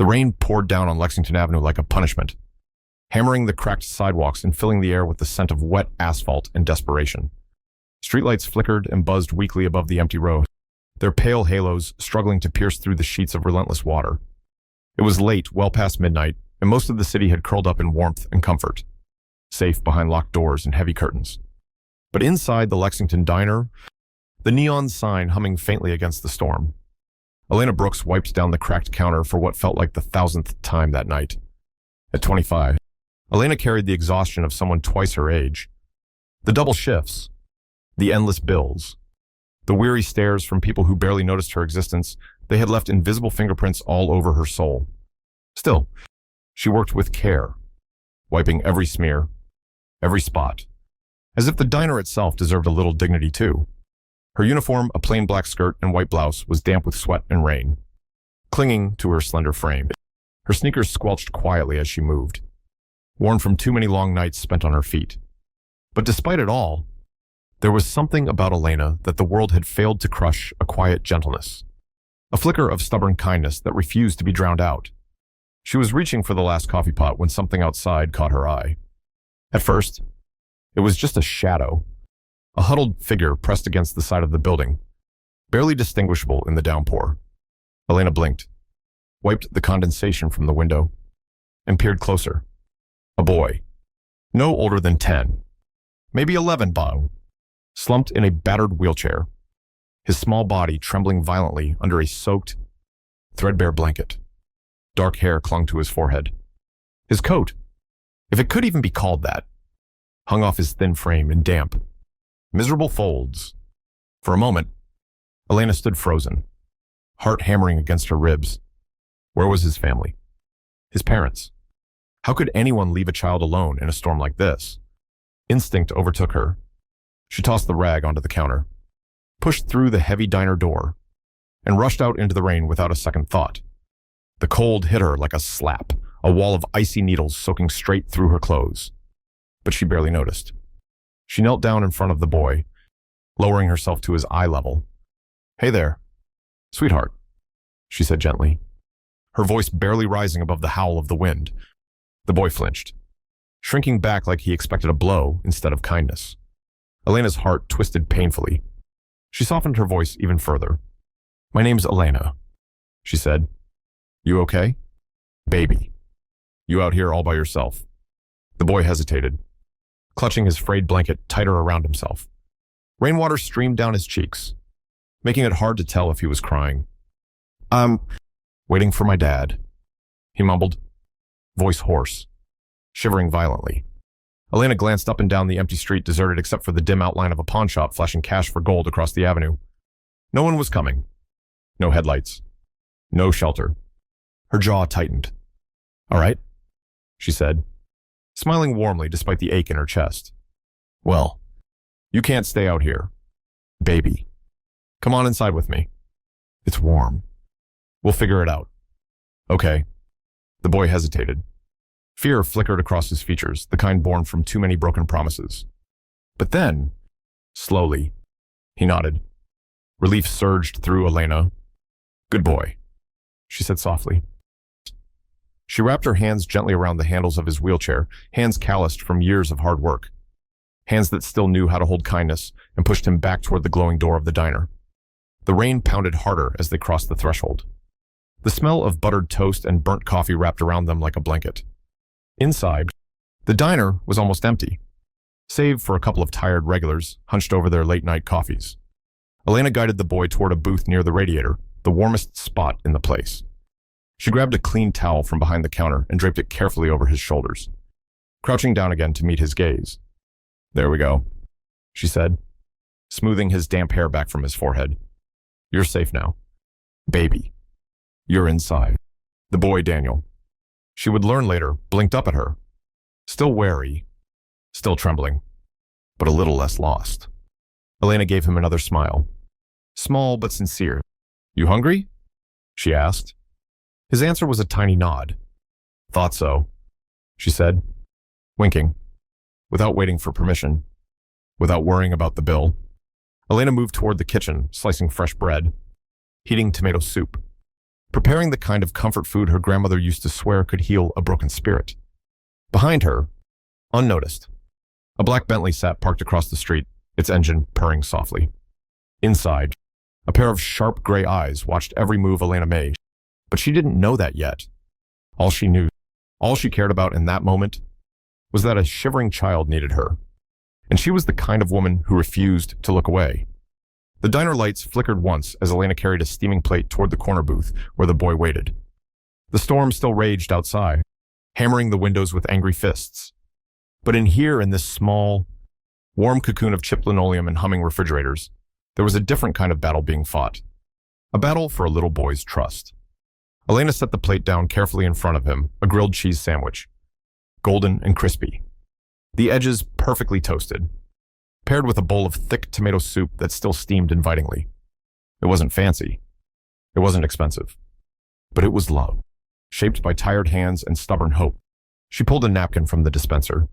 The rain poured down on Lexington Avenue like a punishment, hammering the cracked sidewalks and filling the air with the scent of wet asphalt and desperation. Streetlights flickered and buzzed weakly above the empty road, their pale halos struggling to pierce through the sheets of relentless water. It was late, well past midnight, and most of the city had curled up in warmth and comfort, safe behind locked doors and heavy curtains. But inside the Lexington diner, the neon sign humming faintly against the storm. Elena Brooks wiped down the cracked counter for what felt like the 1,000th time that night. At 25, Elena carried the exhaustion of someone twice her age. The double shifts, the endless bills, the weary stares from people who barely noticed her existence, they had left invisible fingerprints all over her soul. Still, she worked with care, wiping every smear, every spot, as if the diner itself deserved a little dignity too. Her uniform, a plain black skirt and white blouse, was damp with sweat and rain, clinging to her slender frame. Her sneakers squelched quietly as she moved, worn from too many long nights spent on her feet. But despite it all, there was something about Elena that the world had failed to crush, a quiet gentleness, a flicker of stubborn kindness that refused to be drowned out. She was reaching for the last coffee pot when something outside caught her eye. At first, it was just a shadow, a huddled figure pressed against the side of the building, barely distinguishable in the downpour. Elena blinked, wiped the condensation from the window, and peered closer. A boy, no older than 10, maybe 11 Bao, slumped in a battered wheelchair, his small body trembling violently under a soaked, threadbare blanket. Dark hair clung to his forehead. His coat, if it could even be called that, hung off his thin frame in damp, miserable folds. For a moment, Elena stood frozen, heart hammering against her ribs. Where was his family? His parents? How could anyone leave a child alone in a storm like this? Instinct overtook her. She tossed the rag onto the counter, pushed through the heavy diner door, and rushed out into the rain without a second thought. The cold hit her like a slap, a wall of icy needles soaking straight through her clothes. But she barely noticed. She knelt down in front of the boy, lowering herself to his eye level. "Hey there, sweetheart," she said gently, her voice barely rising above the howl of the wind. The boy flinched, shrinking back like he expected a blow instead of kindness. Elena's heart twisted painfully. She softened her voice even further. "My name's Elena," she said. "You okay? Baby. You out here all by yourself?" The boy hesitated, clutching his frayed blanket tighter around himself. Rainwater streamed down his cheeks, making it hard to tell if he was crying. "I'm waiting for my dad," he mumbled, voice hoarse, shivering violently. Elena glanced up and down the empty street, deserted except for the dim outline of a pawn shop flashing cash for gold across the avenue. No one was coming. No headlights. No shelter. Her jaw tightened. "All right," she said, smiling warmly despite the ache in her chest. "Well, you can't stay out here. Baby, come on inside with me. It's warm. We'll figure it out." "Okay." The boy hesitated. Fear flickered across his features, the kind born from too many broken promises. But then, slowly, he nodded. Relief surged through Elena. "Good boy," she said softly. She wrapped her hands gently around the handles of his wheelchair, hands calloused from years of hard work. Hands that still knew how to hold kindness, and pushed him back toward the glowing door of the diner. The rain pounded harder as they crossed the threshold. The smell of buttered toast and burnt coffee wrapped around them like a blanket. Inside, the diner was almost empty, save for a couple of tired regulars hunched over their late-night coffees. Elena guided the boy toward a booth near the radiator, the warmest spot in the place. She grabbed a clean towel from behind the counter and draped it carefully over his shoulders, crouching down again to meet his gaze. "There we go," she said, smoothing his damp hair back from his forehead. "You're safe now. Baby, you're inside." The boy, Daniel, she would learn later, blinked up at her, still wary, still trembling, but a little less lost. Elena gave him another smile, small but sincere. "You hungry?" she asked. His answer was a tiny nod. "Thought so," she said, winking, without waiting for permission, without worrying about the bill. Elena moved toward the kitchen, slicing fresh bread, heating tomato soup. preparing the kind of comfort food her grandmother used to swear could heal a broken spirit. Behind her, unnoticed, a black Bentley sat parked across the street, its engine purring softly. Inside, a pair of sharp gray eyes watched every move Elena made, but she didn't know that yet. All she knew, all she cared about in that moment, was that a shivering child needed her, and she was the kind of woman who refused to look away. The diner lights flickered once as Elena carried a steaming plate toward the corner booth where the boy waited. The storm still raged outside, hammering the windows with angry fists. But in here, in this small, warm cocoon of chipped linoleum and humming refrigerators, there was a different kind of battle being fought. A battle for a little boy's trust. Elena set the plate down carefully in front of him, a grilled cheese sandwich. Golden and crispy. The edges perfectly toasted, paired with a bowl of thick tomato soup that still steamed invitingly. It wasn't fancy. It wasn't expensive. But it was love, shaped by tired hands and stubborn hope. She pulled a napkin from the dispenser,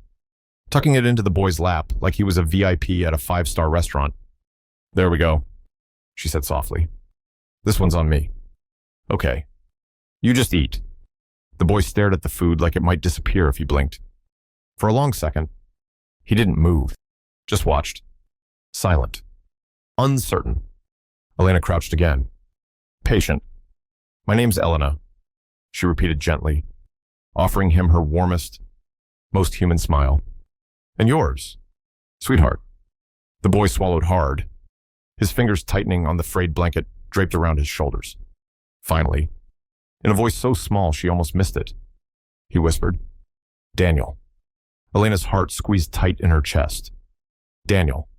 tucking it into the boy's lap like he was a VIP at a 5-star restaurant. "There we go," she said softly. "This one's on me." "Okay. You just eat." The boy stared at the food like it might disappear if he blinked. For a long second, he didn't move, just watched. Silent. Uncertain. Elena crouched again. "Patient. My name's Elena," she repeated gently, offering him her warmest, most human smile. "And yours, sweetheart." The boy swallowed hard, his fingers tightening on the frayed blanket draped around his shoulders. Finally, in a voice so small she almost missed it, he whispered, "Daniel." Elena's heart squeezed tight in her chest. "Daniel,"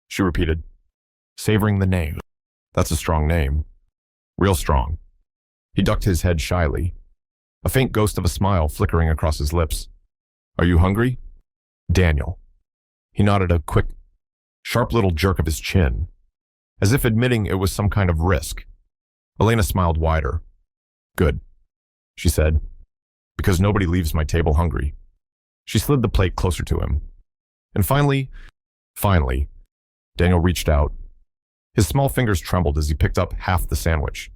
she repeated, savoring the name. That's a strong name. Real strong. He ducked his head shyly, a faint ghost of a smile flickering across his lips. "Are you hungry?" "Daniel." He nodded a quick, sharp little jerk of his chin, as if admitting it was some kind of risk. Elena smiled wider. "Good," she said, "because nobody leaves my table hungry." She slid the plate closer to him. And finally, Daniel reached out. His small fingers trembled as he picked up half the sandwich,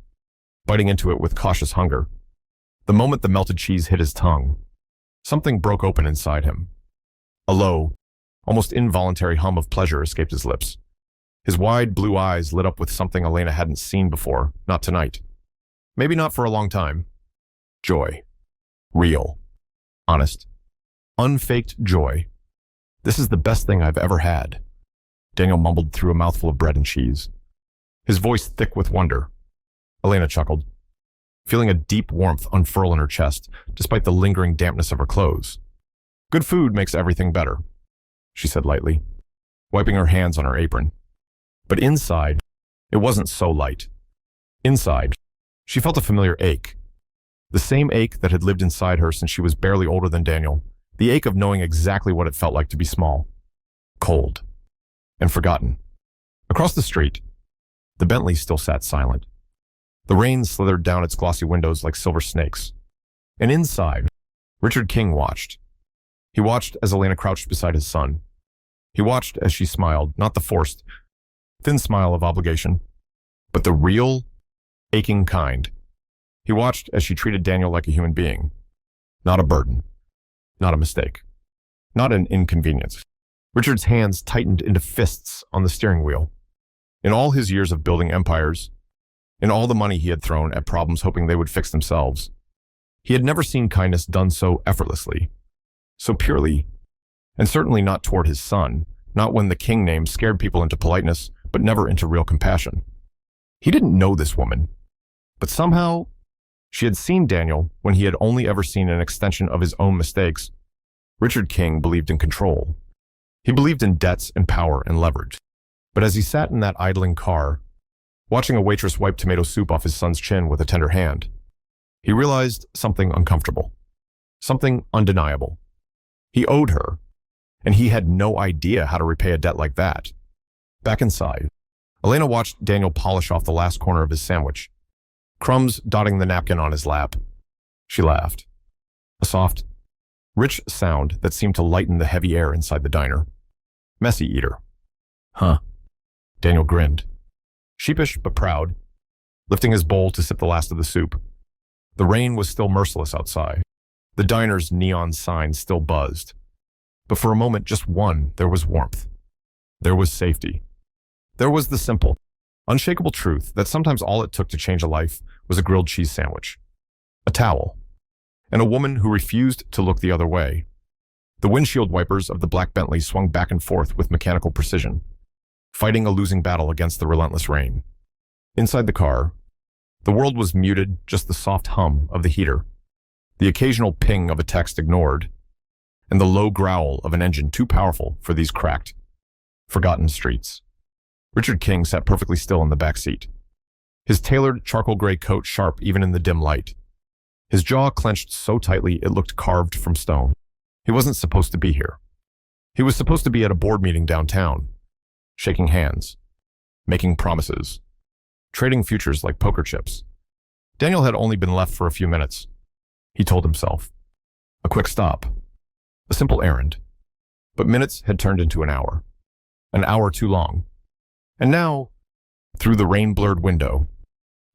biting into it with cautious hunger. The moment the melted cheese hit his tongue, something broke open inside him. A low, almost involuntary hum of pleasure escaped his lips. His wide blue eyes lit up with something Elena hadn't seen before, not tonight. Maybe not for a long time. Joy. Real. Honest. Unfaked joy. "This is the best thing I've ever had," Daniel mumbled through a mouthful of bread and cheese, his voice thick with wonder. Elena chuckled, feeling a deep warmth unfurl in her chest, despite the lingering dampness of her clothes. "Good food makes everything better," she said lightly, wiping her hands on her apron. But inside, it wasn't so light. Inside, she felt a familiar ache. The same ache that had lived inside her since she was barely older than Daniel. The ache of knowing exactly what it felt like to be small, cold, and forgotten. Across the street, the Bentley still sat silent. The rain slithered down its glossy windows like silver snakes. And inside, Richard King watched. He watched as Elena crouched beside his son. He watched as she smiled, not the forced, thin smile of obligation, but the real, aching kind. He watched as she treated Daniel like a human being, not a burden. Not a mistake. Not an inconvenience. Richard's hands tightened into fists on the steering wheel. In all his years of building empires, in all the money he had thrown at problems hoping they would fix themselves, he had never seen kindness done so effortlessly, so purely, and certainly not toward his son, not when the King name scared people into politeness, but never into real compassion. He didn't know this woman, but somehow she had seen Daniel when he had only ever seen an extension of his own mistakes. Richard King believed in control. He believed in debts and power and leverage. But as he sat in that idling car, watching a waitress wipe tomato soup off his son's chin with a tender hand, he realized something uncomfortable, something undeniable. He owed her, and he had no idea how to repay a debt like that. Back inside, Elena watched Daniel polish off the last corner of his sandwich, crumbs dotting the napkin on his lap. She laughed. A soft, rich sound that seemed to lighten the heavy air inside the diner. Messy eater. Huh. Daniel grinned. Sheepish but proud. lifting his bowl to sip the last of the soup. The rain was still merciless outside. The diner's neon sign still buzzed. But for a moment, just one, there was warmth. There was safety. There was the simple, unshakable truth that sometimes all it took to change a life was a grilled cheese sandwich, a towel, and a woman who refused to look the other way. The windshield wipers of the black Bentley swung back and forth with mechanical precision, fighting a losing battle against the relentless rain. Inside the car, the world was muted, just the soft hum of the heater, the occasional ping of a text ignored, and the low growl of an engine too powerful for these cracked, forgotten streets. Richard King sat perfectly still in the back seat, his tailored charcoal gray coat sharp even in the dim light. His jaw clenched so tightly it looked carved from stone. He wasn't supposed to be here. He was supposed to be at a board meeting downtown, shaking hands, making promises, trading futures like poker chips. Daniel had only been left for a few minutes, he told himself. A quick stop, a simple errand. But minutes had turned into an hour too long. And now, through the rain-blurred window,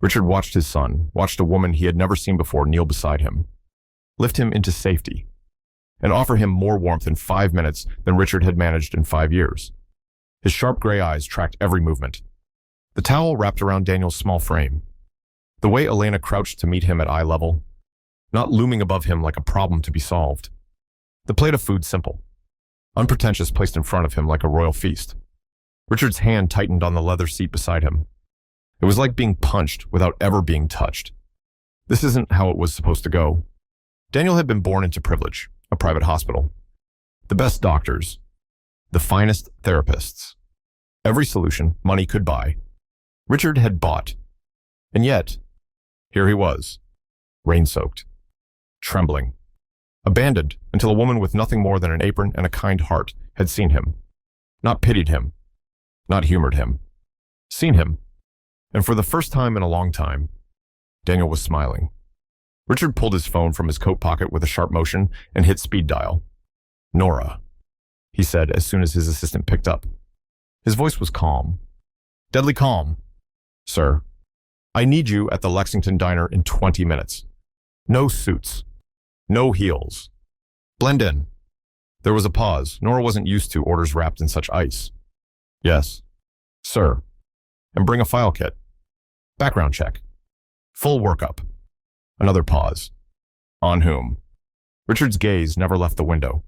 Richard watched his son, watched a woman he had never seen before kneel beside him, lift him into safety, and offer him more warmth in 5 minutes than Richard had managed in 5 years. His sharp gray eyes tracked every movement. The towel wrapped around Daniel's small frame. The way Elena crouched to meet him at eye level, not looming above him like a problem to be solved. The plate of food simple, unpretentious, placed in front of him like a royal feast. Richard's hand tightened on the leather seat beside him. It was like being punched without ever being touched. This isn't how it was supposed to go. Daniel had been born into privilege, a private hospital. The best doctors, the finest therapists. Every solution money could buy, Richard had bought. And yet, here he was, rain-soaked, trembling, abandoned until a woman with nothing more than an apron and a kind heart had seen him, not pitied him, not humored him, seen him, and for the first time in a long time, Daniel was smiling. Richard pulled his phone from his coat pocket with a sharp motion and hit speed dial. "Nora," he said as soon as his assistant picked up. His voice was calm, deadly calm. "Sir, I need you at the Lexington Diner in 20 minutes. No suits, no heels. Blend in." There was a pause. Nora wasn't used to orders wrapped in such ice. "Yes, sir. And bring a file kit. Background check. Full workup." Another pause. "On whom?" Richard's gaze never left the window.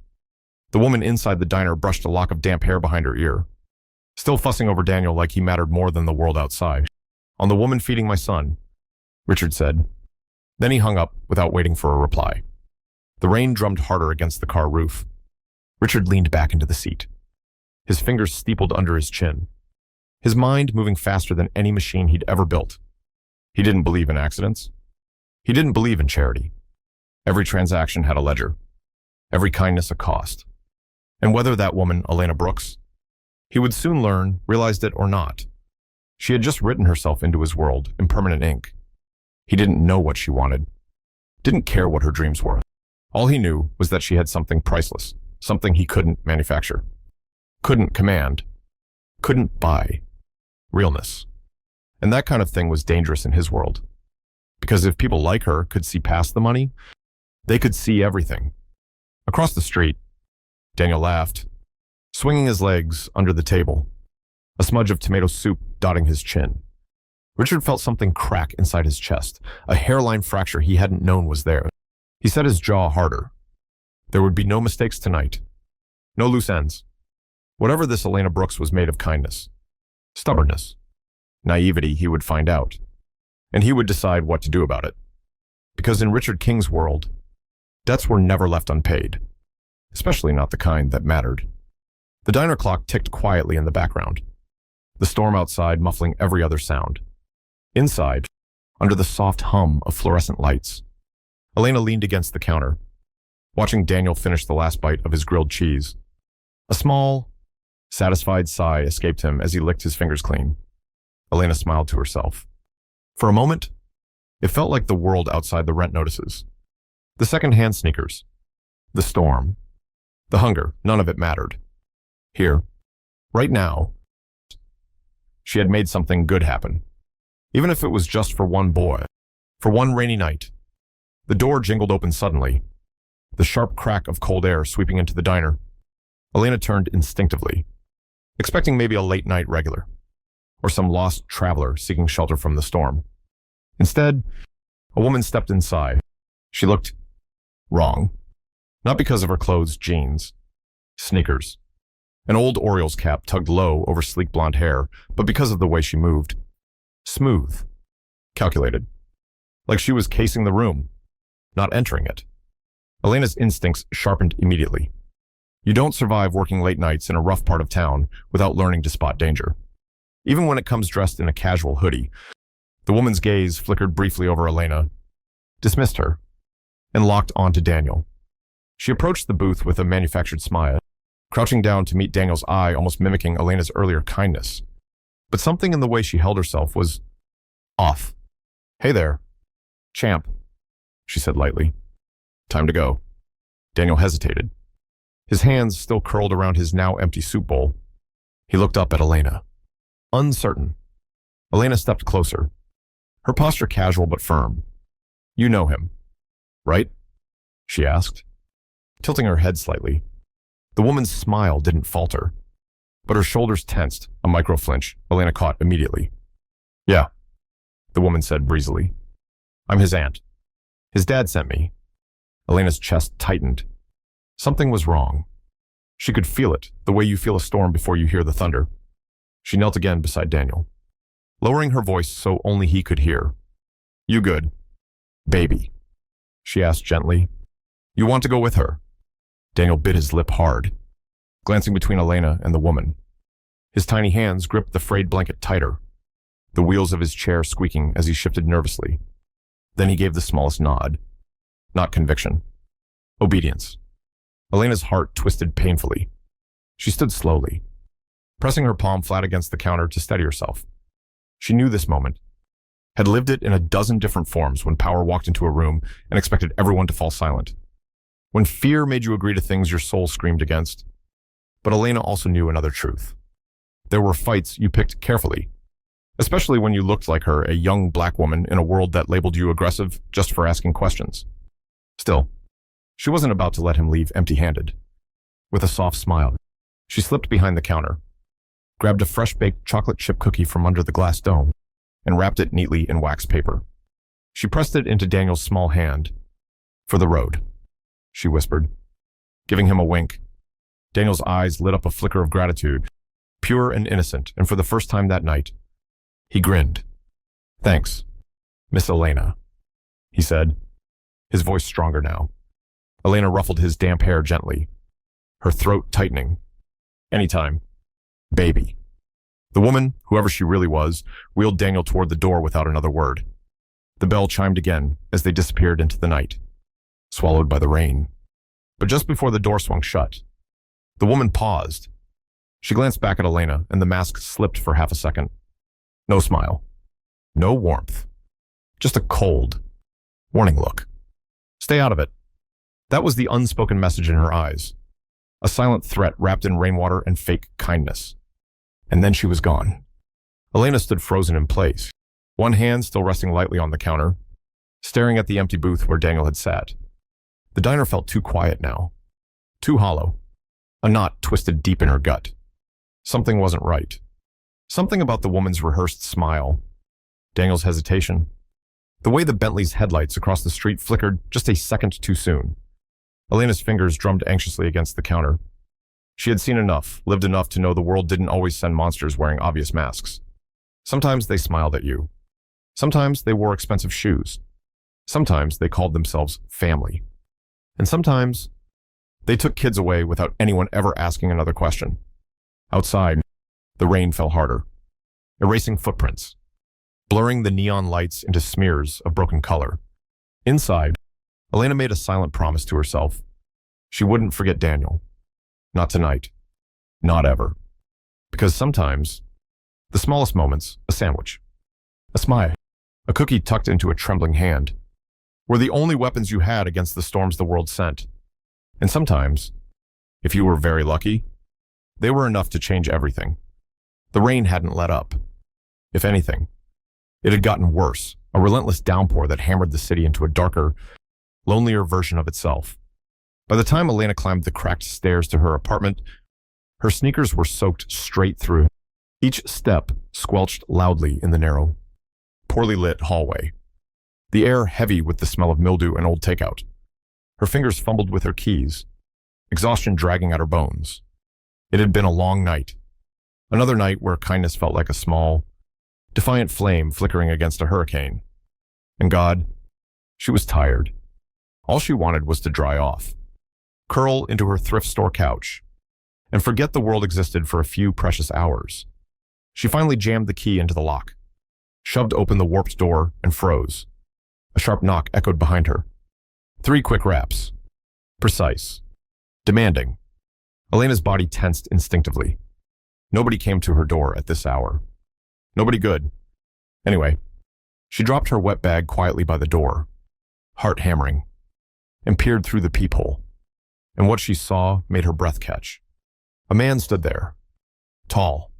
The woman inside the diner brushed a lock of damp hair behind her ear, still fussing over Daniel like he mattered more than the world outside. "On the woman feeding my son," Richard said. Then he hung up without waiting for a reply. The rain drummed harder against the car roof. Richard leaned back into the seat, his fingers steepled under his chin, his mind moving faster than any machine he'd ever built. He didn't believe in accidents. He didn't believe in charity. Every transaction had a ledger, every kindness a cost. And whether that woman, Elena Brooks, he would soon learn, realized it or not, she had just written herself into his world in permanent ink. He didn't know what she wanted, didn't care what her dreams were. All he knew was that she had something priceless, something he couldn't manufacture, couldn't command, couldn't buy. Realness. And that kind of thing was dangerous in his world. Because if people like her could see past the money, they could see everything. Across the street, Daniel laughed, swinging his legs under the table, a smudge of tomato soup dotting his chin. Richard felt something crack inside his chest, a hairline fracture he hadn't known was there. He set his jaw harder. There would be no mistakes tonight. No loose ends. Whatever this Elena Brooks was made of kindness, stubbornness, naivety, he would find out. And he would decide what to do about it. Because in Richard King's world, debts were never left unpaid, especially not the kind that mattered. The diner clock ticked quietly in the background, the storm outside muffling every other sound. Inside, under the soft hum of fluorescent lights, Elena leaned against the counter, watching Daniel finish the last bite of his grilled cheese. A small, satisfied sigh escaped him as he licked his fingers clean. Elena smiled to herself. For a moment, it felt like the world outside the rent notices. The second-hand sneakers, the storm, the hunger, none of it mattered. Here, right now, she had made something good happen. even if it was just for one boy, for one rainy night. The door jingled open suddenly, the sharp crack of cold air sweeping into the diner. Elena turned instinctively, expecting maybe a late-night regular, or some lost traveler seeking shelter from the storm. Instead, a woman stepped inside. She looked wrong, not because of her clothes, jeans, sneakers. An old Orioles cap tugged low over sleek blonde hair, but because of the way she moved. Smooth, calculated, like she was casing the room, not entering it. Elena's instincts sharpened immediately. You don't survive working late nights in a rough part of town without learning to spot danger. Even when it comes dressed in a casual hoodie. The woman's gaze flickered briefly over Elena, dismissed her, and locked onto Daniel. She approached the booth with a manufactured smile, crouching down to meet Daniel's eye, almost mimicking Elena's earlier kindness. But something in the way she held herself was off. "Hey there, champ," she said lightly. "Time to go." Daniel hesitated, his hands still curled around his now empty soup bowl. He looked up at Elena, uncertain. Elena stepped closer, her posture casual but firm. "You know him, right?" she asked, tilting her head slightly. The woman's smile didn't falter, but her shoulders tensed, a micro-flinch Elena caught immediately. "Yeah," the woman said breezily. "I'm his aunt. His dad sent me." Elena's chest tightened. Something was wrong. She could feel it, the way you feel a storm before you hear the thunder. She knelt again beside Daniel, lowering her voice so only he could hear. "You good, baby?" she asked gently. "You want to go with her?" Daniel bit his lip hard, glancing between Elena and the woman. His tiny hands gripped the frayed blanket tighter, the wheels of his chair squeaking as he shifted nervously. Then he gave the smallest nod. Not conviction. Obedience. Elena's heart twisted painfully. She stood slowly, pressing her palm flat against the counter to steady herself. She knew this moment, had lived it in a dozen different forms when power walked into a room and expected everyone to fall silent. When fear made you agree to things your soul screamed against. But Elena also knew another truth. There were fights you picked carefully, especially when you looked like her, a young black woman in a world that labeled you aggressive just for asking questions. Still, she wasn't about to let him leave empty-handed. With a soft smile, she slipped behind the counter, grabbed a fresh-baked chocolate chip cookie from under the glass dome, and wrapped it neatly in wax paper. She pressed it into Daniel's small hand. "For the road," she whispered, giving him a wink. Daniel's eyes lit up a flicker of gratitude, pure and innocent, and for the first time that night, he grinned. "Thanks, Miss Elena," he said, his voice stronger now. Elena ruffled his damp hair gently, her throat tightening. "Anytime, baby." The woman, whoever she really was, wheeled Daniel toward the door without another word. The bell chimed again as they disappeared into the night, swallowed by the rain. But just before the door swung shut, the woman paused. She glanced back at Elena, and the mask slipped for half a second. No smile, no warmth, just a cold, warning look. "Stay out of it." That was the unspoken message in her eyes, a silent threat wrapped in rainwater and fake kindness. And then she was gone. Elena stood frozen in place, one hand still resting lightly on the counter, staring at the empty booth where Daniel had sat. The diner felt too quiet now, too hollow, a knot twisted deep in her gut. Something wasn't right. Something about the woman's rehearsed smile, Daniel's hesitation, the way the Bentley's headlights across the street flickered just a second too soon. Elena's fingers drummed anxiously against the counter. She had seen enough, lived enough to know the world didn't always send monsters wearing obvious masks. Sometimes they smiled at you. Sometimes they wore expensive shoes. Sometimes they called themselves family. And sometimes they took kids away without anyone ever asking another question. Outside, the rain fell harder, erasing footprints, blurring the neon lights into smears of broken color. Inside, Elena made a silent promise to herself. She wouldn't forget Daniel. Not tonight. Not ever. Because sometimes, the smallest moments, a sandwich, a smile, a cookie tucked into a trembling hand, were the only weapons you had against the storms the world sent. And sometimes, if you were very lucky, they were enough to change everything. The rain hadn't let up. If anything, It had gotten worse, a relentless downpour that hammered the city into a darker, lonelier version of itself. By the time Elena climbed the cracked stairs to her apartment, her sneakers were soaked straight through. Each step squelched loudly in the narrow, poorly lit hallway, the air heavy with the smell of mildew and old takeout. Her fingers fumbled with her keys, exhaustion dragging at her bones. It had been a long night, another night where kindness felt like a small, defiant flame flickering against a hurricane. And God, she was tired. All she wanted was to dry off, curl into her thrift store couch, and forget the world existed for a few precious hours. She finally jammed the key into the lock, shoved open the warped door, and froze. A sharp knock echoed behind her. 3 quick raps. Precise. Demanding. Elena's body tensed instinctively. Nobody came to her door at this hour. Nobody good. Anyway, she dropped her wet bag quietly by the door, heart hammering, and peered through the peephole. And what she saw made her breath catch. A man stood there, tall,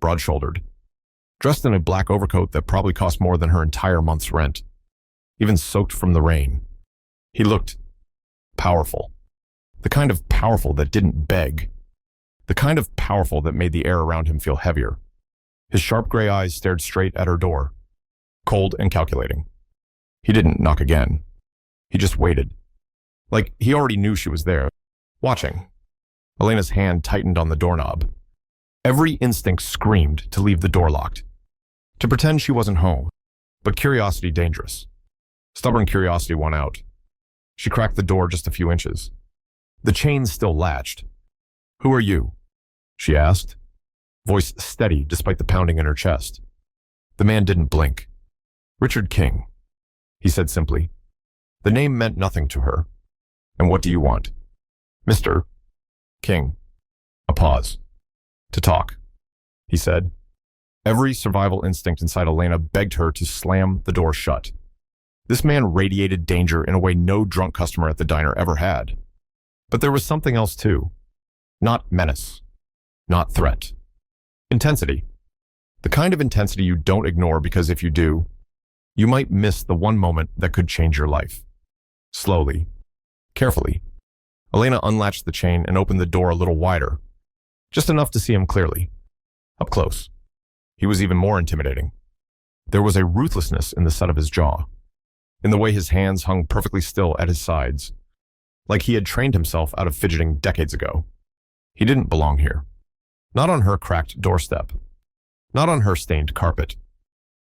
broad-shouldered, dressed in a black overcoat that probably cost more than her entire month's rent, even soaked from the rain. He looked powerful. The kind of powerful that didn't beg. The kind of powerful that made the air around him feel heavier. His sharp gray eyes stared straight at her door, cold and calculating. He didn't knock again. He just waited. Like he already knew she was there, watching. Elena's hand tightened on the doorknob. Every instinct screamed to leave the door locked, to pretend she wasn't home, but curiosity dangerous. Stubborn curiosity won out. She cracked the door just a few inches. The chain still latched. "Who are you?" she asked, voice steady despite the pounding in her chest. The man didn't blink. "Richard King," he said simply. The name meant nothing to her. "And what do you want?" "Mr. King." A pause. "To talk," he said. Every survival instinct inside Elena begged her to slam the door shut. This man radiated danger in a way no drunk customer at the diner ever had. But there was something else too. Not menace. Not threat. Intensity. The kind of intensity you don't ignore because if you do, you might miss the one moment that could change your life. Slowly, carefully, Elena unlatched the chain and opened the door a little wider, just enough to see him clearly. Up close. He was even more intimidating. There was a ruthlessness in the set of his jaw, in the way his hands hung perfectly still at his sides, like he had trained himself out of fidgeting decades ago. He didn't belong here. Not on her cracked doorstep. Not on her stained carpet.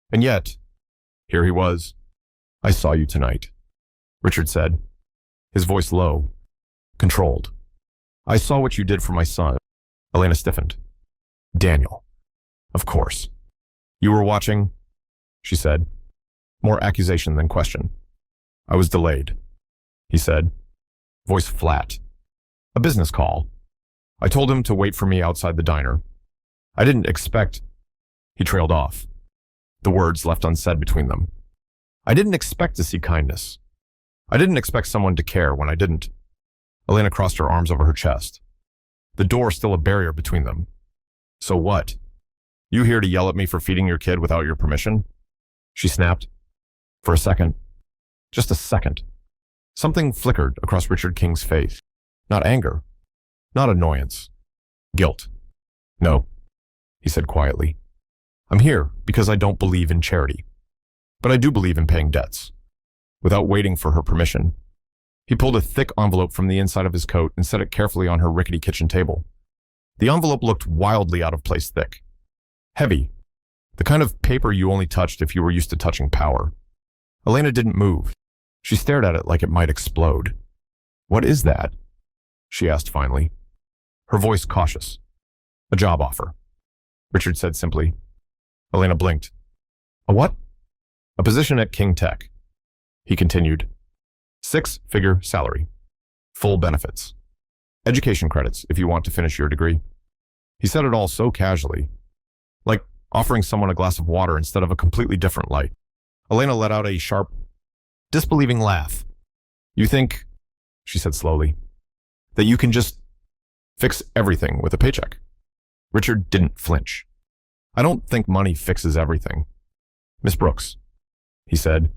And yet, here he was. "I saw you tonight," Richard said, his voice low, controlled. "I saw what you did for my son." Elena stiffened. "Daniel. Of course. You were watching," she said, more accusation than question. "I was delayed," he said, voice flat. "A business call. I told him to wait for me outside the diner. I didn't expect—" He trailed off, the words left unsaid between them. "I didn't expect to see kindness. I didn't expect someone to care when I didn't." Elena crossed her arms over her chest, the door still a barrier between them. "So what? You here to yell at me for feeding your kid without your permission?" she snapped. For a second, just a second, something flickered across Richard King's face. Not anger, not annoyance, guilt. "No," he said quietly. "I'm here because I don't believe in charity. But I do believe in paying debts." Without waiting for her permission, he pulled a thick envelope from the inside of his coat and set it carefully on her rickety kitchen table. The envelope looked wildly out of place thick. Heavy. The kind of paper you only touched if you were used to touching power. Elena didn't move. She stared at it like it might explode. "What is that?" she asked finally, her voice cautious. "A job offer," Richard said simply. Elena blinked. "A what?" "A position at King Tech," he continued. 6-figure salary. Full benefits. Education credits if you want to finish your degree. He said it all so casually, like offering someone a glass of water instead of a completely different light. Elena let out a sharp, disbelieving laugh. "You think," she said slowly, "that you can just fix everything with a paycheck?" Richard didn't flinch. "I don't think money fixes everything. Miss Brooks, he said,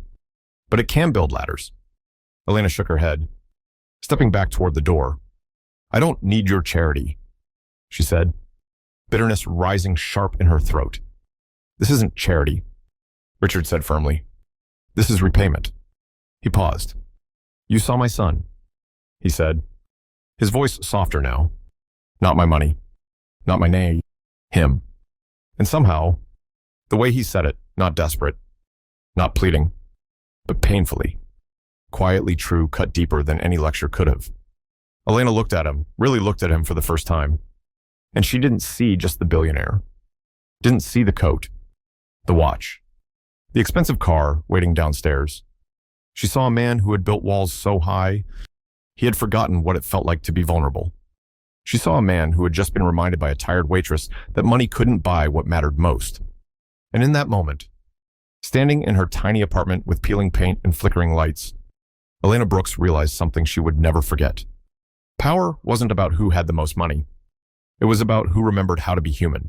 but it can build ladders. Elena shook her head, stepping back toward the door. I don't need your charity, she said, bitterness rising sharp in her throat. This isn't charity, Richard said firmly. This is repayment. He paused. You saw my son, he said, his voice softer now. Not my money, not my name, him. And somehow, the way he said it, not desperate, not pleading, but painfully, quietly true, cut deeper than any lecture could have. Elena looked at him, really looked at him for the first time, and she didn't see just the billionaire, didn't see the coat, the watch, the expensive car waiting downstairs. She saw a man who had built walls so high, he had forgotten what it felt like to be vulnerable. She saw a man who had just been reminded by a tired waitress that money couldn't buy what mattered most. And in that moment, standing in her tiny apartment with peeling paint and flickering lights, Elena Brooks realized something she would never forget. Power wasn't about who had the most money. It was about who remembered how to be human.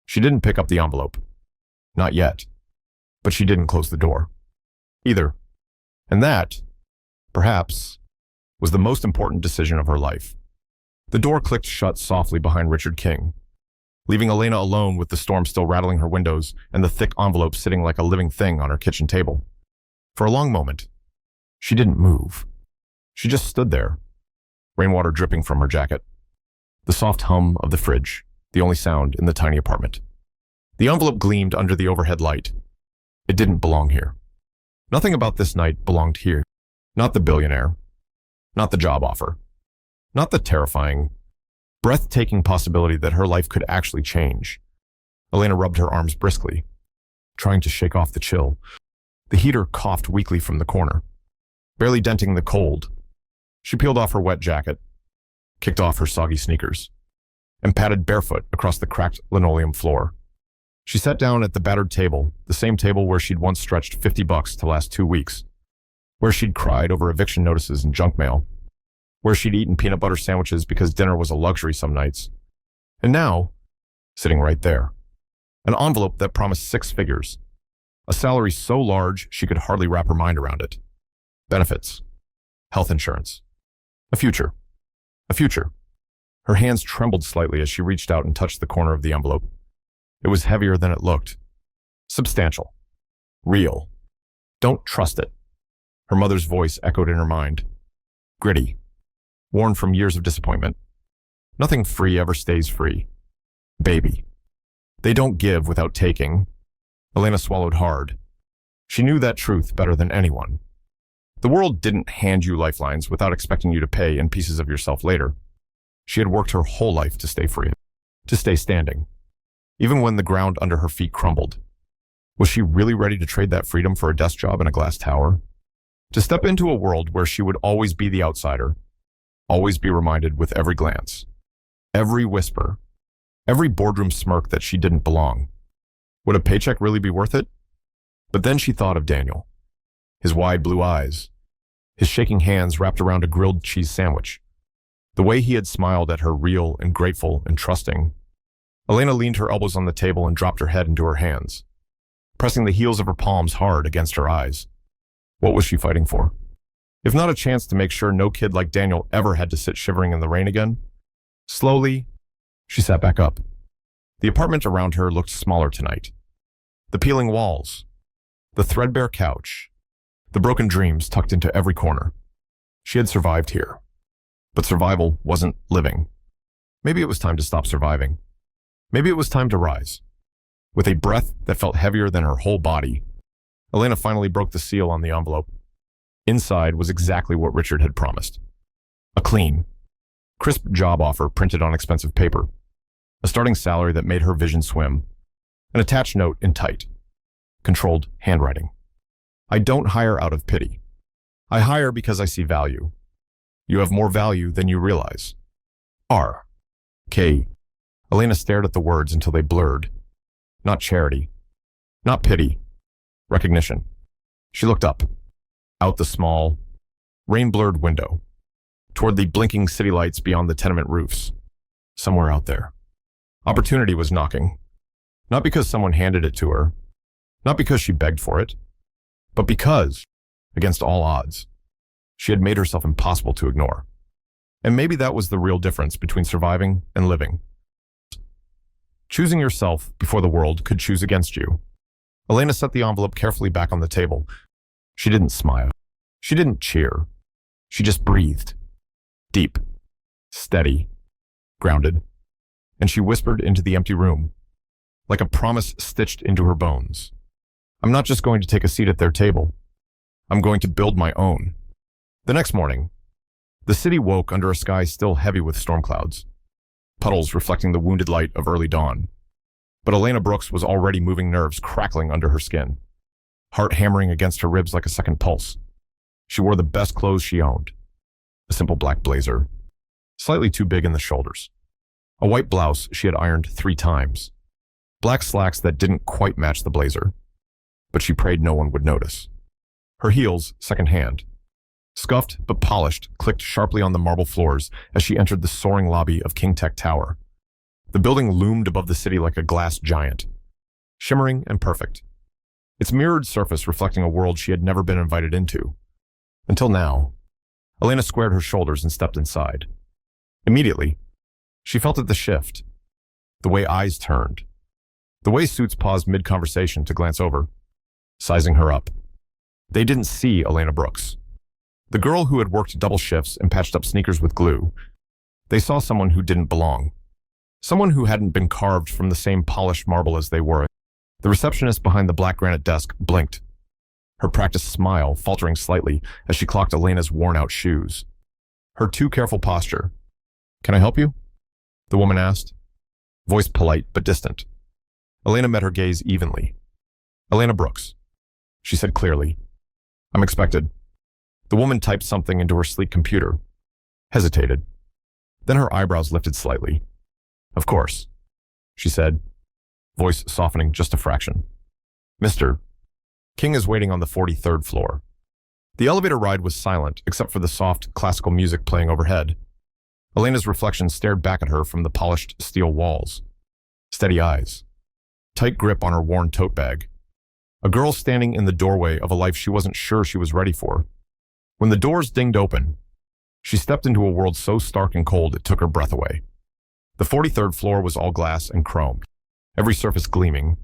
She didn't pick up the envelope. Not yet. But she didn't close the door. Either. And that, perhaps, was the most important decision of her life. The door clicked shut softly behind Richard King, leaving Elena alone with the storm still rattling her windows and the thick envelope sitting like a living thing on her kitchen table. For a long moment, she didn't move. She just stood there, rainwater dripping from her jacket. The soft hum of the fridge, the only sound in the tiny apartment. The envelope gleamed under the overhead light. It didn't belong here. Nothing about this night belonged here. Not the billionaire. Not the job offer. Not the terrifying, breathtaking possibility that her life could actually change. Elena rubbed her arms briskly, trying to shake off the chill. The heater coughed weakly from the corner, barely denting the cold. She peeled off her wet jacket, kicked off her soggy sneakers, and padded barefoot across the cracked linoleum floor. She sat down at the battered table, the same table where she'd once stretched $50 to last 2 weeks, where she'd cried over eviction notices and junk mail, where she'd eaten peanut butter sandwiches because dinner was a luxury some nights. And now, sitting right there, an envelope that promised 6 figures, a salary so large she could hardly wrap her mind around it. Benefits, health insurance, a future. Her hands trembled slightly as she reached out and touched the corner of the envelope. It was heavier than it looked. Substantial. Real. Don't trust it. Her mother's voice echoed in her mind. Gritty. Worn from years of disappointment. Nothing free ever stays free. Baby. They don't give without taking. Elena swallowed hard. She knew that truth better than anyone. The world didn't hand you lifelines without expecting you to pay in pieces of yourself later. She had worked her whole life to stay free, to stay standing, even when the ground under her feet crumbled. Was she really ready to trade that freedom for a desk job in a glass tower? To step into a world where she would always be the outsider, always be reminded with every glance, every whisper, every boardroom smirk that she didn't belong. Would a paycheck really be worth it? But then she thought of Daniel, his wide blue eyes, his shaking hands wrapped around a grilled cheese sandwich, the way he had smiled at her, real and grateful and trusting. Elena leaned her elbows on the table and dropped her head into her hands, pressing the heels of her palms hard against her eyes. What was she fighting for? If not a chance to make sure no kid like Daniel ever had to sit shivering in the rain again? Slowly, she sat back up. The apartment around her looked smaller tonight. The peeling walls, the threadbare couch, the broken dreams tucked into every corner. She had survived here. But survival wasn't living. Maybe it was time to stop surviving. Maybe it was time to rise. With a breath that felt heavier than her whole body, Elena finally broke the seal on the envelope. Inside was exactly what Richard had promised. A clean, crisp job offer printed on expensive paper. A starting salary that made her vision swim. An attached note in tight, controlled handwriting. I don't hire out of pity. I hire because I see value. You have more value than you realize. R. K. Elena stared at the words until they blurred. Not charity. Not pity. Recognition. She looked up, out the small, rain-blurred window, toward the blinking city lights beyond the tenement roofs. Somewhere out there. Opportunity was knocking. Not because someone handed it to her. Not because she begged for it, but because, against all odds, she had made herself impossible to ignore. And maybe that was the real difference between surviving and living. Choosing yourself before the world could choose against you. Elena set the envelope carefully back on the table. She didn't smile. She didn't cheer. She just breathed. Deep, steady, grounded. And she whispered into the empty room, like a promise stitched into her bones. I'm not just going to take a seat at their table. I'm going to build my own. The next morning, the city woke under a sky still heavy with storm clouds, puddles reflecting the wounded light of early dawn. But Elena Brooks was already moving, nerves crackling under her skin, heart hammering against her ribs like a second pulse. She wore the best clothes she owned, a simple black blazer, slightly too big in the shoulders, a white blouse she had ironed 3 times, black slacks that didn't quite match the blazer, but she prayed no one would notice. Her heels, second-hand, scuffed but polished, clicked sharply on the marble floors as she entered the soaring lobby of King Tech Tower. The building loomed above the city like a glass giant, shimmering and perfect, its mirrored surface reflecting a world she had never been invited into. Until now, Elena squared her shoulders and stepped inside. Immediately, she felt it the shift, the way eyes turned, the way suits paused mid-conversation to glance over, sizing her up. They didn't see Elena Brooks, the girl who had worked double shifts and patched up sneakers with glue. They saw someone who didn't belong, someone who hadn't been carved from the same polished marble as they were. The receptionist behind the black granite desk blinked, her practiced smile faltering slightly as she clocked Elena's worn-out shoes. Her too careful posture. Can I help you? The woman asked, voice polite but distant. Elena met her gaze evenly. Elena Brooks, she said clearly. I'm expected. The woman typed something into her sleek computer, hesitated. Then her eyebrows lifted slightly. Of course, she said, voice softening just a fraction. Mr. King is waiting on the 43rd floor. The elevator ride was silent except for the soft, classical music playing overhead. Elena's reflection stared back at her from the polished steel walls. Steady eyes. Tight grip on her worn tote bag. A girl standing in the doorway of a life she wasn't sure she was ready for. When the doors dinged open, she stepped into a world so stark and cold it took her breath away. The 43rd floor was all glass and chrome, every surface gleaming.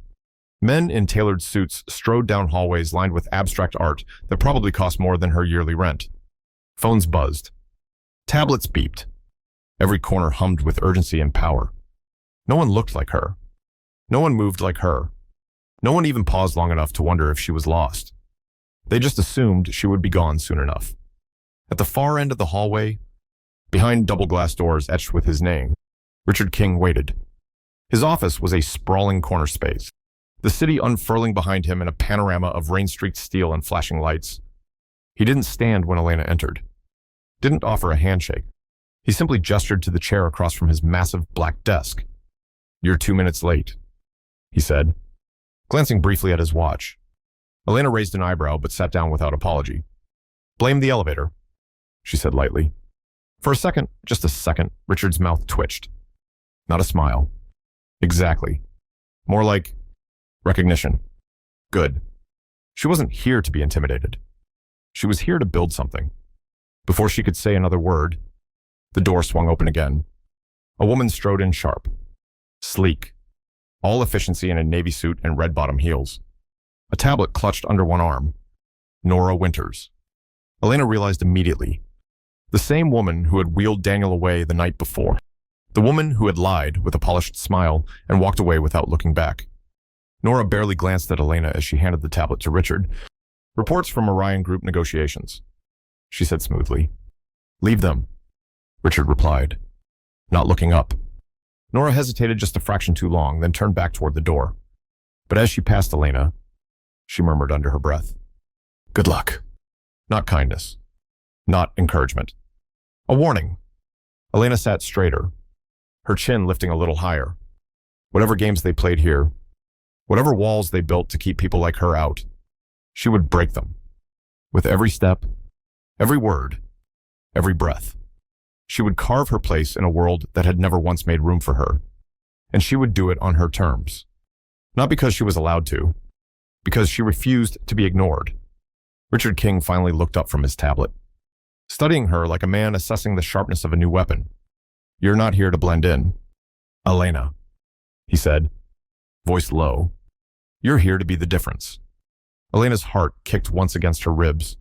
Men in tailored suits strode down hallways lined with abstract art that probably cost more than her yearly rent. Phones buzzed. Tablets beeped. Every corner hummed with urgency and power. No one looked like her. No one moved like her. No one even paused long enough to wonder if she was lost. They just assumed she would be gone soon enough. At the far end of the hallway, behind double glass doors etched with his name, Richard King waited. His office was a sprawling corner space, the city unfurling behind him in a panorama of rain-streaked steel and flashing lights. He didn't stand when Elena entered. Didn't offer a handshake. He simply gestured to the chair across from his massive black desk. You're 2 minutes late, he said, glancing briefly at his watch. Elena raised an eyebrow but sat down without apology. Blame the elevator, she said lightly. For a second, just a second, Richard's mouth twitched. Not a smile. Exactly. More like recognition. Good. She wasn't here to be intimidated. She was here to build something. Before she could say another word, the door swung open again. A woman strode in sharp, sleek, all efficiency in a navy suit and red bottom heels. A tablet clutched under one arm. Nora Winters. Elena realized immediately. The same woman who had wheeled Daniel away the night before. The woman who had lied with a polished smile and walked away without looking back. Nora barely glanced at Elena as she handed the tablet to Richard. Reports from Orion Group negotiations, she said smoothly. Leave them, Richard replied, not looking up. Nora hesitated just a fraction too long, then turned back toward the door. But as she passed Elena, she murmured under her breath, good luck. Not kindness. Not encouragement. A warning. Elena sat straighter, her chin lifting a little higher. Whatever games they played here, whatever walls they built to keep people like her out, she would break them. With every step, every word, every breath. She would carve her place in a world that had never once made room for her. And she would do it on her terms. Not because she was allowed to, because she refused to be ignored. Richard King finally looked up from his tablet, studying her like a man assessing the sharpness of a new weapon. "You're not here to blend in, Elena," he said, voice low. "You're here to be the difference." Elena's heart kicked once against her ribs,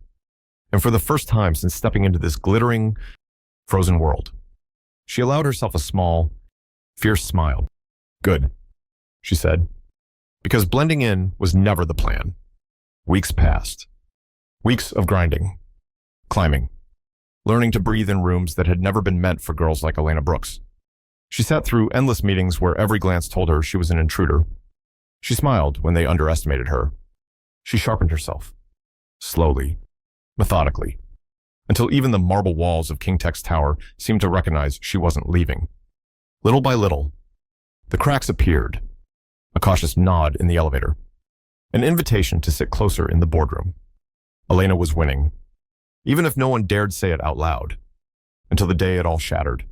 and for the first time since stepping into this glittering, frozen world, she allowed herself a small, fierce smile. "Good," she said, because blending in was never the plan. Weeks passed. Weeks of grinding, climbing, learning to breathe in rooms that had never been meant for girls like Elena Brooks. She sat through endless meetings where every glance told her she was an intruder. She smiled when they underestimated her. She sharpened herself, slowly, methodically, until even the marble walls of King Tech's tower seemed to recognize she wasn't leaving. Little by little, the cracks appeared, a cautious nod in the elevator, an invitation to sit closer in the boardroom. Elena was winning, even if no one dared say it out loud, until the day it all shattered.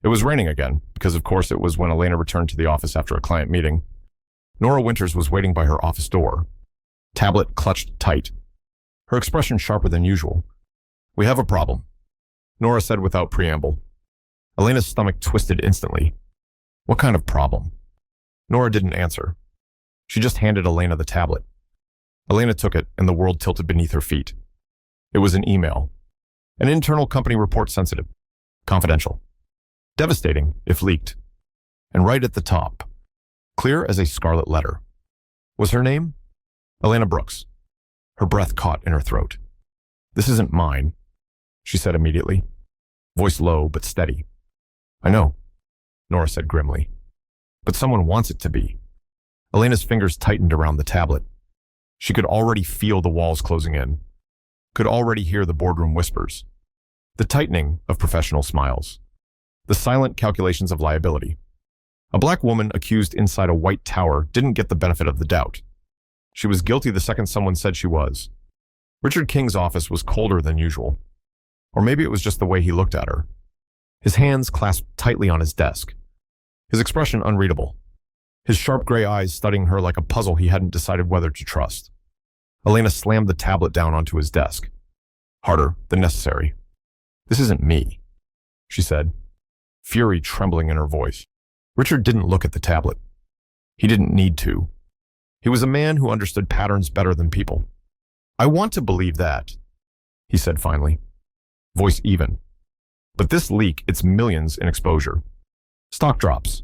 It was raining again, because of course it was when Elena returned to the office after a client meeting. Nora Winters was waiting by her office door, tablet clutched tight, her expression sharper than usual. "We have a problem," Nora said without preamble. Elena's stomach twisted instantly. What kind of problem? Nora didn't answer. She just handed Elena the tablet. Elena took it, and the world tilted beneath her feet. It was an email. An internal company report sensitive. Confidential. Devastating, if leaked. And right at the top, clear as a scarlet letter, was her name? Elena Brooks. Her breath caught in her throat. "This isn't mine," she said immediately, voice low but steady. "I know," Nora said grimly. "But someone wants it to be." Elena's fingers tightened around the tablet. She could already feel the walls closing in, could already hear the boardroom whispers, the tightening of professional smiles, the silent calculations of liability. A black woman accused inside a white tower didn't get the benefit of the doubt. She was guilty the second someone said she was. Richard King's office was colder than usual. Or maybe it was just the way he looked at her. His hands clasped tightly on his desk, his expression unreadable, his sharp gray eyes studying her like a puzzle he hadn't decided whether to trust. Elena slammed the tablet down onto his desk, harder than necessary. "This isn't me," she said, fury trembling in her voice. Richard didn't look at the tablet. He didn't need to. He was a man who understood patterns better than people. "I want to believe that," he said finally, voice even. "But this leak, it's millions in exposure. Stock drops.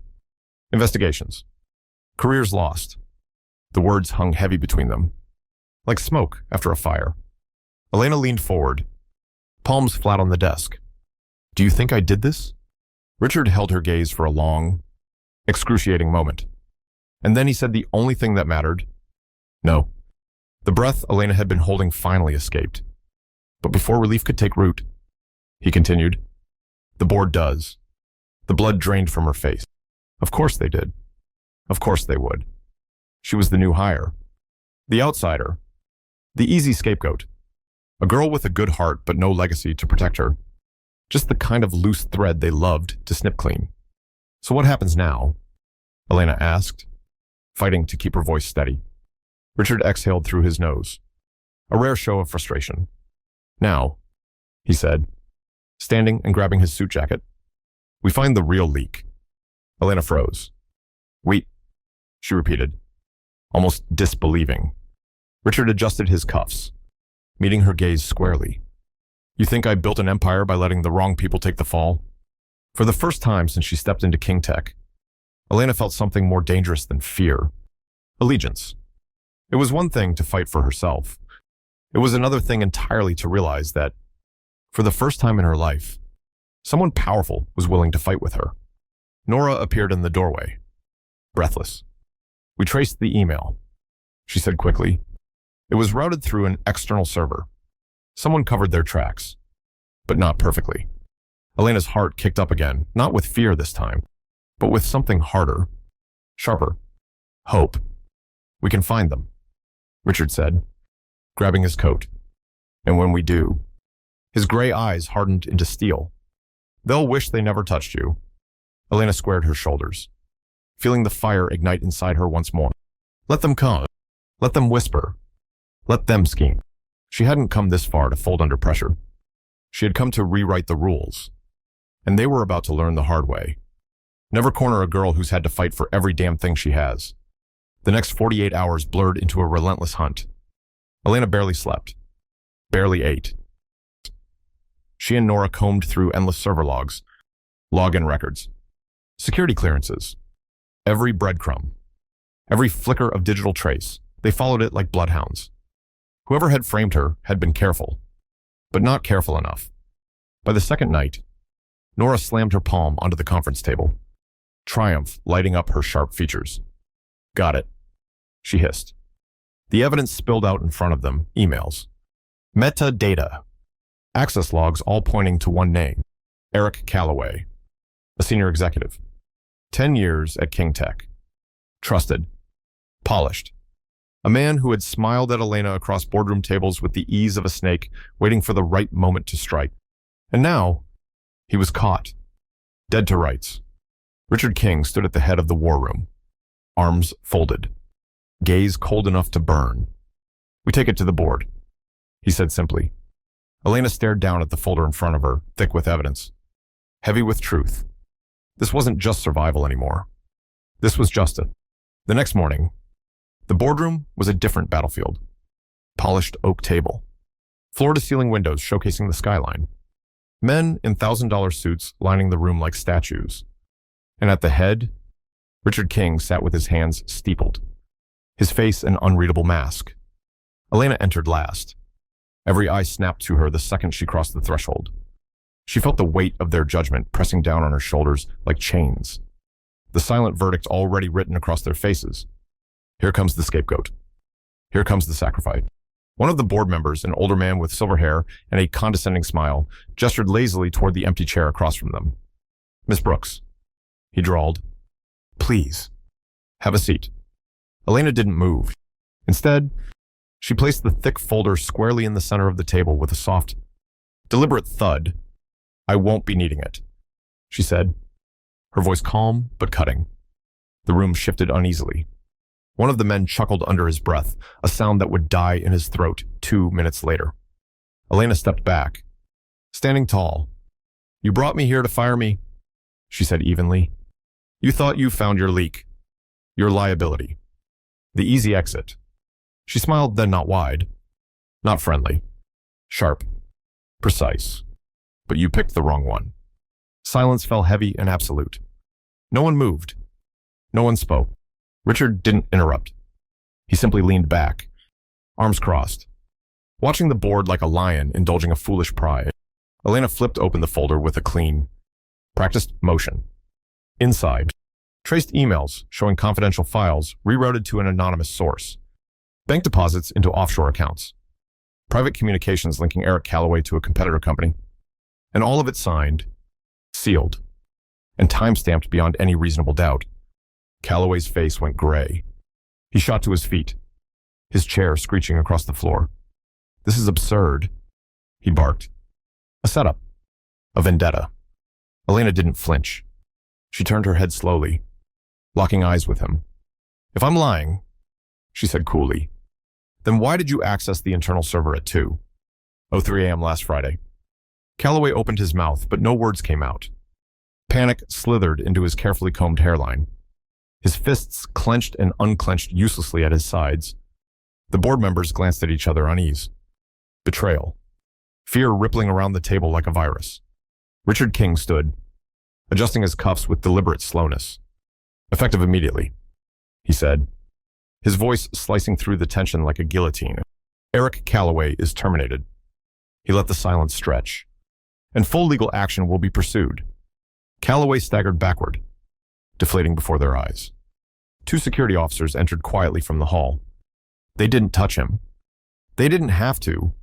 Investigations. Careers lost." The words hung heavy between them, like smoke after a fire. Elena leaned forward, palms flat on the desk. "Do you think I did this?" Richard held her gaze for a long, excruciating moment. And then he said the only thing that mattered. "No." The breath Elena had been holding finally escaped. "But before relief could take root," he continued, "the board does." The blood drained from her face. Of course they did. Of course they would. She was the new hire. The outsider. The easy scapegoat. A girl with a good heart but no legacy to protect her. Just the kind of loose thread they loved to snip clean. "So what happens now?" Elena asked, fighting to keep her voice steady. Richard exhaled through his nose, a rare show of frustration. "Now," he said, standing and grabbing his suit jacket, "we find the real leak." Elena froze. "Wait," she repeated, almost disbelieving. Richard adjusted his cuffs, meeting her gaze squarely. "You think I built an empire by letting the wrong people take the fall?" For the first time since she stepped into King Tech, Elena felt something more dangerous than fear. Allegiance. It was one thing to fight for herself. It was another thing entirely to realize that, for the first time in her life, someone powerful was willing to fight with her. Nora appeared in the doorway, breathless. "We traced the email," she said quickly. "It was routed through an external server. Someone covered their tracks, but not perfectly." Elena's heart kicked up again, not with fear this time, but with something harder, sharper. "Hope. We can find them," Richard said, grabbing his coat. "And when we do," his gray eyes hardened into steel, "they'll wish they never touched you." Elena squared her shoulders, feeling the fire ignite inside her once more. "Let them come. Let them whisper. Let them scheme. She hadn't come this far to fold under pressure. She had come to rewrite the rules. And they were about to learn the hard way. Never corner a girl who's had to fight for every damn thing she has. The next 48 hours blurred into a relentless hunt. Elena barely slept. Barely ate. She and Nora combed through endless server logs, login records, security clearances, every breadcrumb, every flicker of digital trace. They followed it like bloodhounds. Whoever had framed her had been careful, but not careful enough. By the second night, Nora slammed her palm onto the conference table, triumph lighting up her sharp features. Got it, she hissed. The evidence spilled out in front of them, emails, metadata, access logs all pointing to one name, Eric Calloway, a senior executive, 10 years at King Tech, trusted, polished, a man who had smiled at Elena across boardroom tables with the ease of a snake waiting for the right moment to strike. And now, he was caught, dead to rights. Richard King stood at the head of the war room, arms folded, gaze cold enough to burn. We take it to the board, he said simply. Elena stared down at the folder in front of her, thick with evidence, heavy with truth. This wasn't just survival anymore. This was justice. The next morning, the boardroom was a different battlefield. Polished oak table, floor-to-ceiling windows showcasing the skyline, men in $1,000 suits lining the room like statues. And at the head, Richard King sat with his hands steepled, his face an unreadable mask. Elena entered last. Every eye snapped to her the second she crossed the threshold. She felt the weight of their judgment pressing down on her shoulders like chains. The silent verdict already written across their faces. Here comes the scapegoat. Here comes the sacrifice. One of the board members, an older man with silver hair and a condescending smile, gestured lazily toward the empty chair across from them. Miss Brooks, he drawled. Please, have a seat. Elena didn't move. Instead, she placed the thick folder squarely in the center of the table with a soft, deliberate thud. I won't be needing it, she said, her voice calm but cutting. The room shifted uneasily. One of the men chuckled under his breath, a sound that would die in his throat 2 minutes later. Elena stepped back, standing tall. You brought me here to fire me, she said evenly. You thought you found your leak, your liability, the easy exit. She smiled, then not wide, not friendly, sharp, precise. But you picked the wrong one. Silence fell heavy and absolute. No one moved. No one spoke. Richard didn't interrupt. He simply leaned back, arms crossed, watching the board like a lion indulging a foolish pride. Elena flipped open the folder with a clean, practiced motion. Inside, traced emails showing confidential files rerouted to an anonymous source. Bank deposits into offshore accounts. Private communications linking Eric Calloway to a competitor company. And all of it signed, sealed, and time-stamped beyond any reasonable doubt. Calloway's face went gray. He shot to his feet, his chair screeching across the floor. This is absurd, he barked. A setup. A vendetta. Elena didn't flinch. She turned her head slowly, locking eyes with him. If I'm lying, she said coolly, then why did you access the internal server at 2:03 a.m. last Friday? Calloway opened his mouth, but no words came out. Panic slithered into his carefully combed hairline. His fists clenched and unclenched uselessly at his sides. The board members glanced at each other unease. Betrayal. Fear rippling around the table like a virus. Richard King stood, adjusting his cuffs with deliberate slowness. Effective immediately, he said, his voice slicing through the tension like a guillotine. Eric Calloway is terminated. He let the silence stretch. And full legal action will be pursued. Calloway staggered backward, deflating before their eyes. 2 security officers entered quietly from the hall. They didn't touch him. They didn't have to.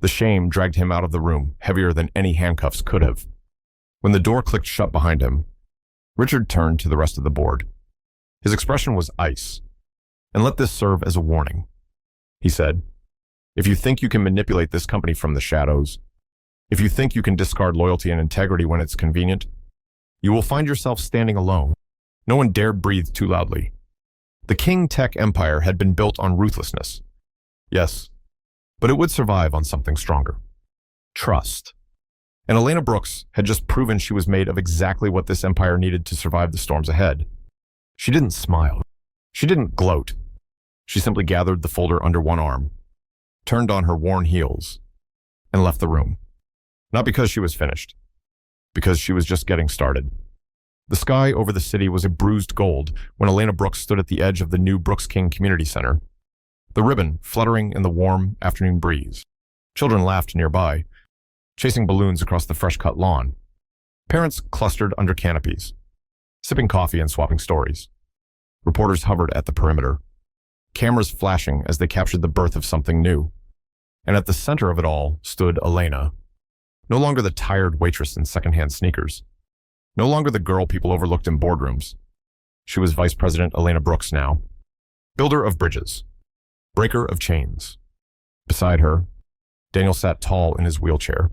The shame dragged him out of the room, heavier than any handcuffs could have. When the door clicked shut behind him, Richard turned to the rest of the board. His expression was ice. And let this serve as a warning, he said. If you think you can manipulate this company from the shadows, if you think you can discard loyalty and integrity when it's convenient, you will find yourself standing alone. No one dared breathe too loudly. The King Tech empire had been built on ruthlessness. Yes, but it would survive on something stronger. Trust. And Elena Brooks had just proven she was made of exactly what this empire needed to survive the storms ahead. She didn't smile. She didn't gloat. She simply gathered the folder under one arm, turned on her worn heels, and left the room. Not because she was finished, because she was just getting started. The sky over the city was a bruised gold when Elena Brooks stood at the edge of the new Brooks King Community Center, the ribbon fluttering in the warm afternoon breeze. Children laughed nearby, chasing balloons across the fresh-cut lawn. Parents clustered under canopies, sipping coffee and swapping stories. Reporters hovered at the perimeter, cameras flashing as they captured the birth of something new. And at the center of it all stood Elena, no longer the tired waitress in secondhand sneakers, no longer the girl people overlooked in boardrooms. She was Vice President Elena Brooks now, builder of bridges, breaker of chains. Beside her, Daniel sat tall in his wheelchair,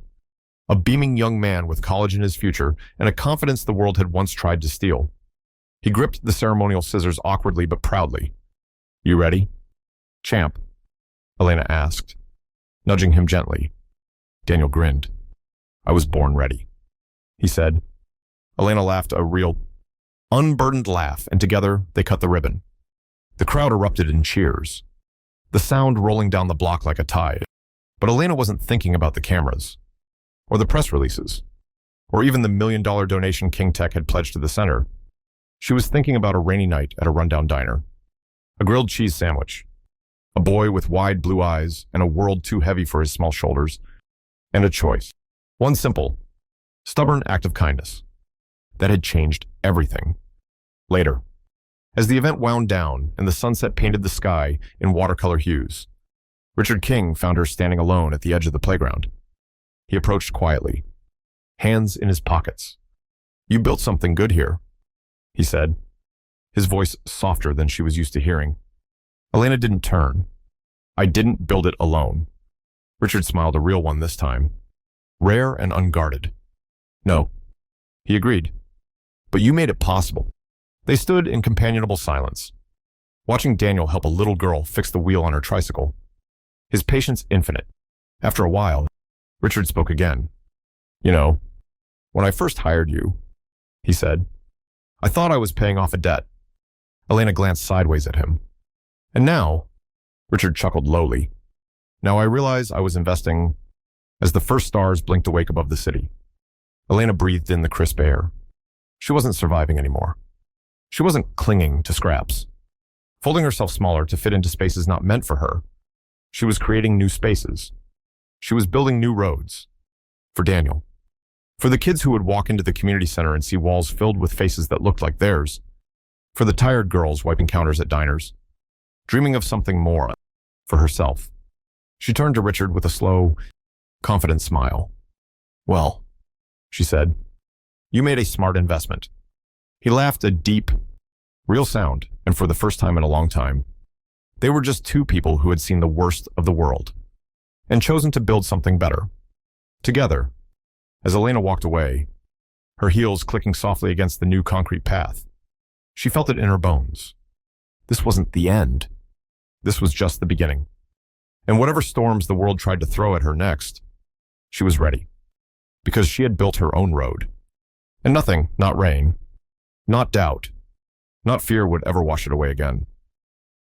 a beaming young man with college in his future and a confidence the world had once tried to steal. He gripped the ceremonial scissors awkwardly but proudly. "You ready, champ?" Elena asked, nudging him gently. Daniel grinned. "I was born ready," he said. Elena laughed a real, unburdened laugh, and together they cut the ribbon. The crowd erupted in cheers, the sound rolling down the block like a tide. But Elena wasn't thinking about the cameras, or the press releases, or even the $1 million donation King Tech had pledged to the center. She was thinking about a rainy night at a rundown diner, a grilled cheese sandwich, a boy with wide blue eyes and a world too heavy for his small shoulders, and a choice. One simple, stubborn act of kindness that had changed everything. Later, as the event wound down and the sunset painted the sky in watercolor hues, Richard King found her standing alone at the edge of the playground. He approached quietly, hands in his pockets. "You built something good here," he said, his voice softer than she was used to hearing. Elena didn't turn. "I didn't build it alone." Richard smiled, a real one this time, rare and unguarded. "No," he agreed, "but you made it possible." They stood in companionable silence, watching Daniel help a little girl fix the wheel on her tricycle, his patience infinite. After a while, Richard spoke again. "You know, when I first hired you," he said, "I thought I was paying off a debt." Elena glanced sideways at him. "And now," Richard chuckled lowly, "now I realize I was investing." As the first stars blinked awake above the city, Elena breathed in the crisp air. She wasn't surviving anymore. She wasn't clinging to scraps, folding herself smaller to fit into spaces not meant for her. She was creating new spaces. She was building new roads. For Daniel. For the kids who would walk into the community center and see walls filled with faces that looked like theirs. For the tired girls wiping counters at diners, dreaming of something more. For herself. She turned to Richard with a slow, confident smile. "Well," she said, "you made a smart investment." He laughed, a deep, real sound, and for the first time in a long time, they were just two people who had seen the worst of the world and chosen to build something better. Together, as Elena walked away, her heels clicking softly against the new concrete path, she felt it in her bones. This wasn't the end. This was just the beginning. And whatever storms the world tried to throw at her next, she was ready. Because she had built her own road. And nothing, not rain, not doubt, not fear would ever wash it away again.